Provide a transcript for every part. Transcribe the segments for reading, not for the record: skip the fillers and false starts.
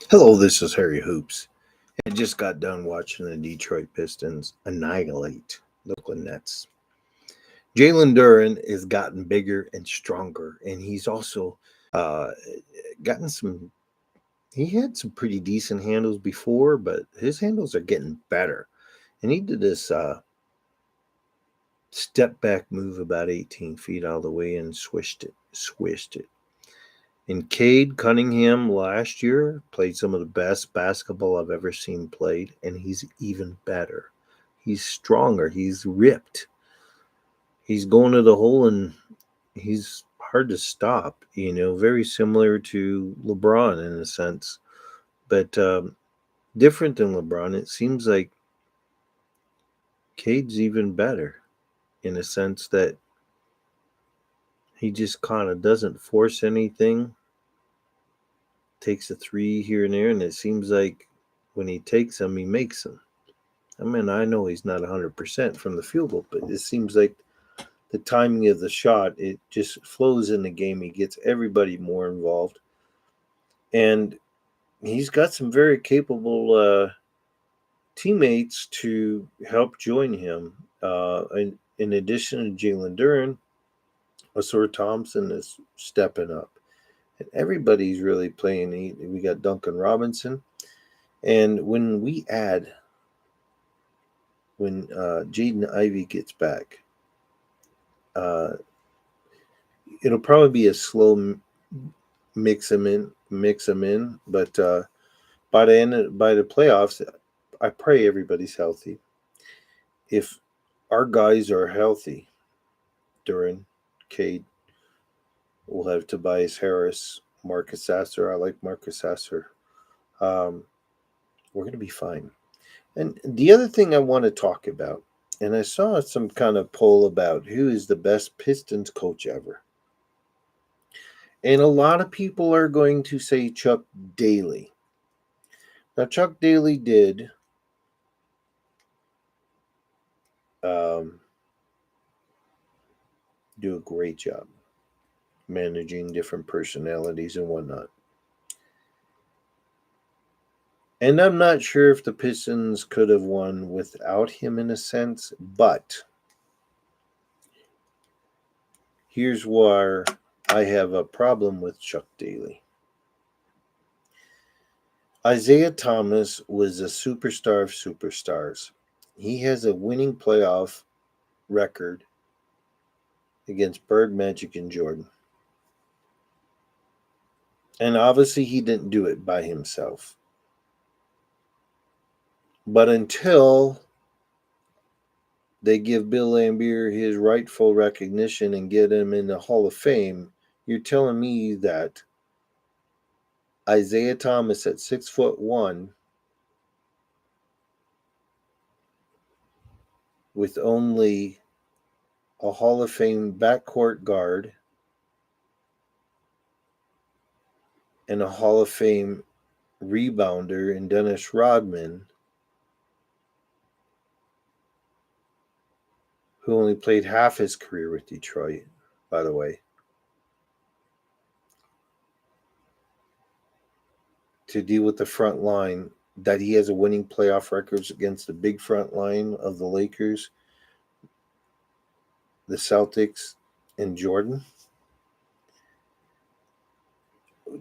Hello, this is Harry Hoops. I just got done watching the Detroit Pistons annihilate the Brooklyn Nets. Jalen Duren has gotten bigger and stronger, and he's also uh, gotten some. He had some pretty decent handles before, but his handles are getting better. And he did this step back move about 18 feet all the way and swished it. And Cade Cunningham last year played some of the best basketball I've ever seen played, and he's even better. He's stronger. He's ripped. He's going to the hole, and he's hard to stop. Very similar to LeBron in a sense, but different than LeBron. It seems like Cade's even better in a sense that he just kind of doesn't force anything, takes a three here and there, and it seems like when he takes them, he makes them. I mean, I know he's not 100% from the field goal, but it seems like the timing of the shot, it just flows in the game. He gets everybody more involved. And he's got some very capable teammates to help join him. In addition to Jalen Duren, Asor Thompson is stepping up. And everybody's really playing. We got Duncan Robinson. And when Jaden Ivey gets back, uh, it'll probably be a slow mix them in. But by the playoffs, I pray everybody's healthy. If our guys are healthy, Duran, Cade, we'll have Tobias Harris, Marcus Sasser. I like Marcus Sasser. Um, we're going to be fine. And the other thing I want to talk about, and I saw some kind of poll about who is the best Pistons coach ever. And a lot of people are going to say Chuck Daly. Now, Chuck Daly did um, do a great job managing different personalities and whatnot. And I'm not sure if the Pistons could have won without him in a sense, but here's where I have a problem with Chuck Daly. Isaiah Thomas was a superstar of superstars. He has a winning playoff record against Bird, Magic, and Jordan. And obviously, he didn't do it by himself. But until they give Bill Laimbeer his rightful recognition and get him in the Hall of Fame, you're telling me that Isaiah Thomas at 6'1", with only a Hall of Fame backcourt guard and a Hall of Fame rebounder in Dennis Rodman, who only played half his career with Detroit, by the way, to deal with the front line, that he has a winning playoff records against the big front line of the Lakers, the Celtics, and Jordan.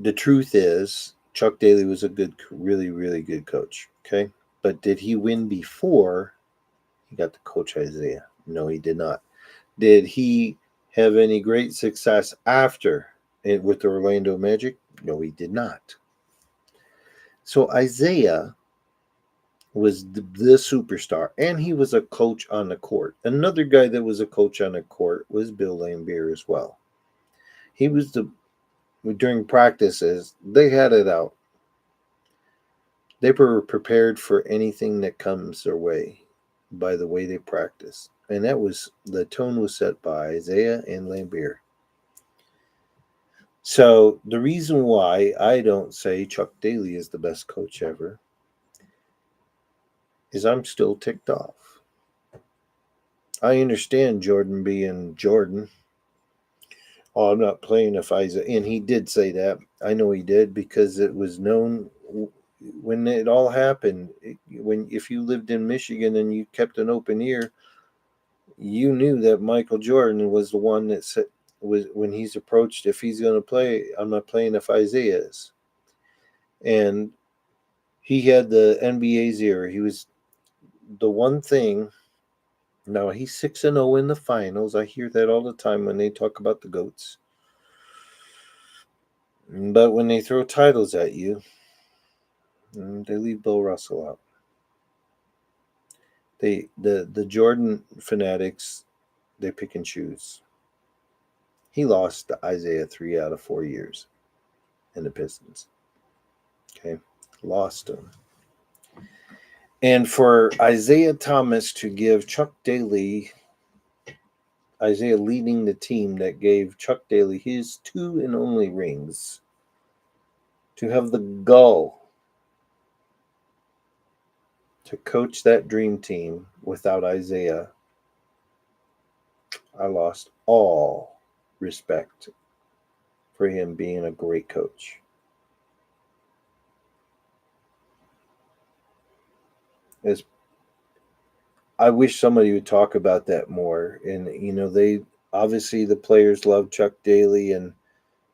The truth is, Chuck Daly was a really, really good coach. Okay. But did he win before he got to coach Isaiah? No, he did not. Did he have any great success after it with the Orlando Magic? No, he did not. So Isaiah was the superstar, and he was a coach on the court. Another guy that was a coach on the court was Bill Laimbeer as well. He was during practices, they had it out. They were prepared for anything that comes their way by the way they practice. And the tone was set by Isaiah and Laimbeer. So the reason why I don't say Chuck Daly is the best coach ever is I'm still ticked off. I understand Jordan being Jordan. Oh, I'm not playing if Isaiah, and he did say that. I know he did because it was known when it all happened, if you lived in Michigan and you kept an open ear, you knew that Michael Jordan was the one that said, was when he's approached, if he's going to play, I'm not playing if Isaiah is. And he had the NBA's ear. He was the one thing. Now he's 6-0 in the finals. I hear that all the time when they talk about the GOATs. But when they throw titles at you, they leave Bill Russell out. The Jordan fanatics, they pick and choose. He lost to Isaiah 3 out of 4 years in the Pistons. Okay, lost him. And for Isaiah Thomas to give Chuck Daly, Isaiah leading the team that gave Chuck Daly his 2 and only rings, to have the gall to coach that dream team without Isaiah, I lost all respect for him being a great coach. I wish somebody would talk about that more. And they obviously, the players love Chuck Daly, and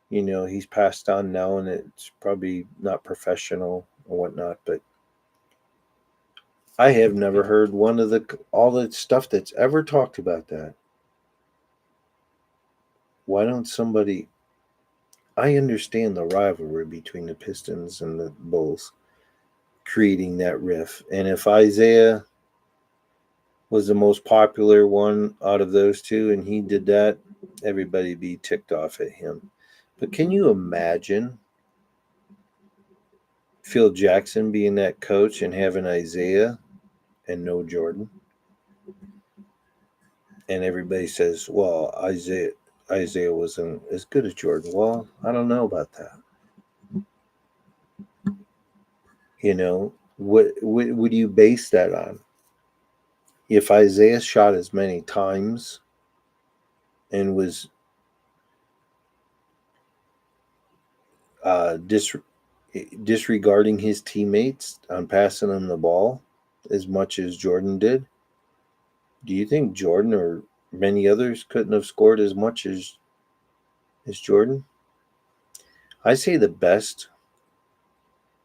he's passed on now, and it's probably not professional or whatnot. But I have never heard all the stuff that's ever talked about that. Why don't somebody? I understand the rivalry between the Pistons and the Bulls, creating that riff. And if Isaiah was the most popular one out of those two and he did that, everybody be ticked off at him. But can you imagine Phil Jackson being that coach and having Isaiah and no Jordan? And everybody says, well, Isaiah wasn't as good as Jordan. Well, I don't know about that. What do you base that on? If Isaiah shot as many times and was disregarding his teammates on passing them the ball as much as Jordan did, do you think Jordan or many others couldn't have scored as much as Jordan? I say the best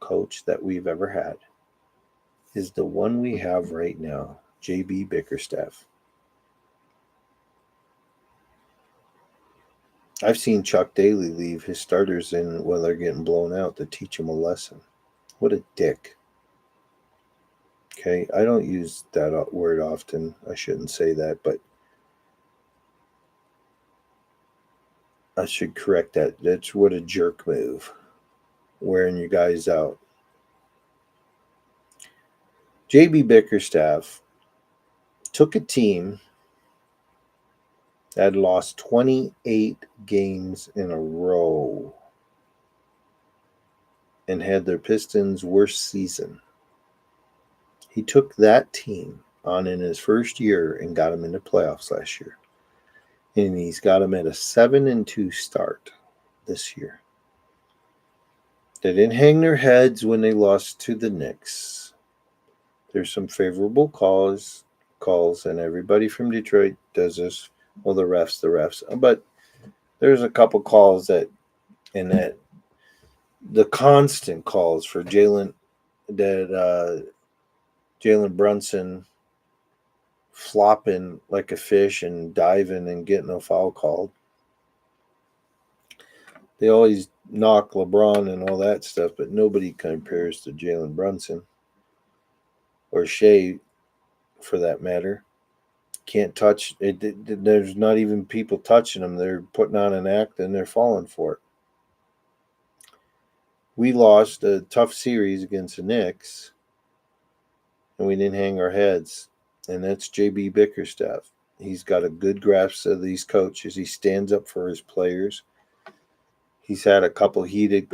coach that we've ever had is the one we have right now, JB Bickerstaff. I've seen Chuck Daly leave his starters in while they're getting blown out to teach them a lesson. What a dick. Okay, I don't use that word often. I shouldn't say that, but I should correct that. That's what a jerk move. Wearing you guys out. JB Bickerstaff took a team that had lost 28 games in a row and had their Pistons' worst season. He took that team on in his first year and got them into playoffs last year. And he's got them at a 7-2 start this year. They didn't hang their heads when they lost to the Knicks. There's some favorable calls, and everybody from Detroit does this. Well, the refs. But there's a couple calls that the constant calls for Jalen Brunson flopping like a fish and diving and getting a foul called. They always knock LeBron and all that stuff, but nobody compares to Jalen Brunson or Shea, for that matter. Can't touch it. There's not even people touching them. They're putting on an act and they're falling for it. We lost a tough series against the Knicks, and we didn't hang our heads. And that's JB Bickerstaff. He's got a good grasp of these coaches. He stands up for his players. He's had a couple heated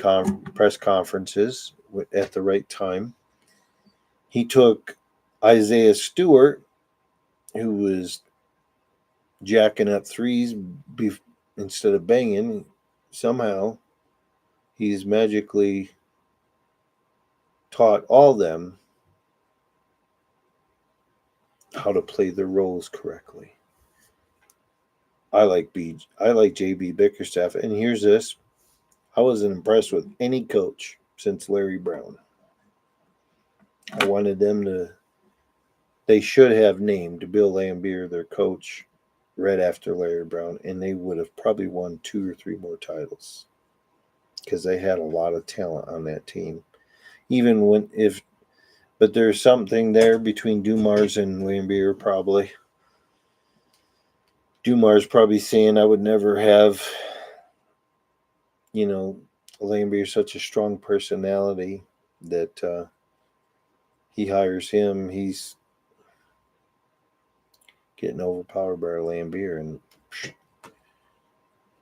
press conferences at the right time. He took Isaiah Stewart, who was jacking up threes instead of banging. Somehow, he's magically taught all them how to play their roles correctly. I like JB Bickerstaff, and here's this: I wasn't impressed with any coach since Larry Brown. I wanted them to. They should have named Bill Laimbeer their coach right after Larry Brown, and they would have probably won 2 or 3 more titles because they had a lot of talent on that team. Even when if, but there's something there between Dumars and Laimbeer probably. Dumars probably saying I would never have, Laimbeer such a strong personality that he hires him. He's getting overpowered by Laimbeer, and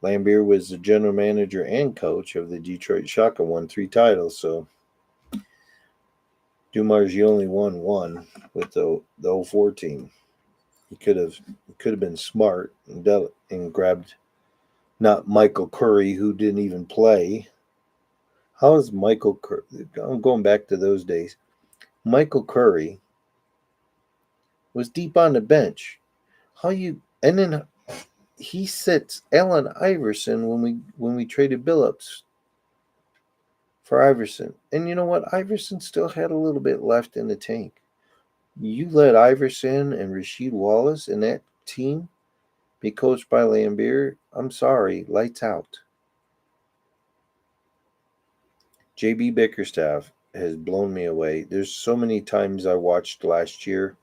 Laimbeer was the general manager and coach of the Detroit Shock and won 3 titles. So Dumars, you only won 1 with the 04 team. He could have been smart and grabbed not Michael Curry, who didn't even play. How is Michael Curry? I'm going back to those days. Michael Curry was deep on the bench. And then he sits Allen Iverson when we traded Billups for Iverson. And you know what? Iverson still had a little bit left in the tank. You let Iverson and Rasheed Wallace and that team be coached by Laimbeer, I'm sorry, lights out. JB Bickerstaff has blown me away. There's so many times I watched last year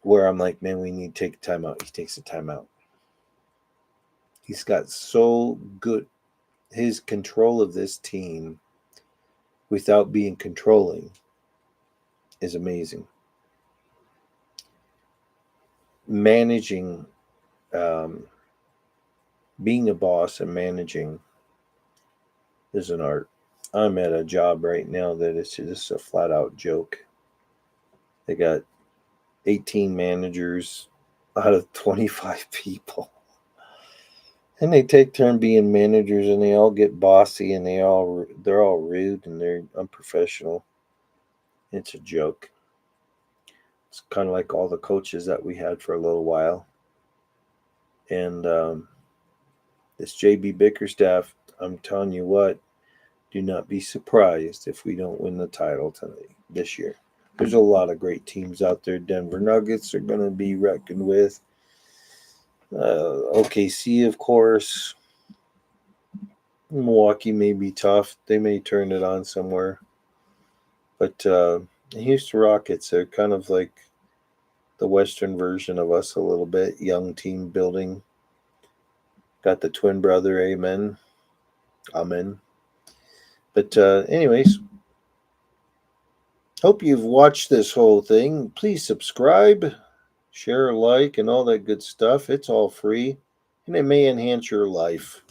where I'm like, man, we need to take a timeout. He takes a timeout. He's got so good. His control of this team without being controlling is amazing. Managing, being a boss and managing is an art. I'm at a job right now that is just a flat out joke. They got 18 managers out of 25 people. And they take turn being managers, and they all get bossy, and they're all rude, and they're unprofessional. It's a joke. It's kind of like all the coaches that we had for a little while. And this JB Bickerstaff, I'm telling you what, do not be surprised if we don't win the title this year. There's a lot of great teams out there. Denver Nuggets are going to be reckoned with. OKC, of course. Milwaukee may be tough. They may turn it on somewhere. But Houston Rockets, they're kind of like the Western version of us a little bit. Young team building. Got the twin brother, amen. Amen. But anyways, hope you've watched this whole thing. Please subscribe, share, like, and all that good stuff. It's all free, and it may enhance your life.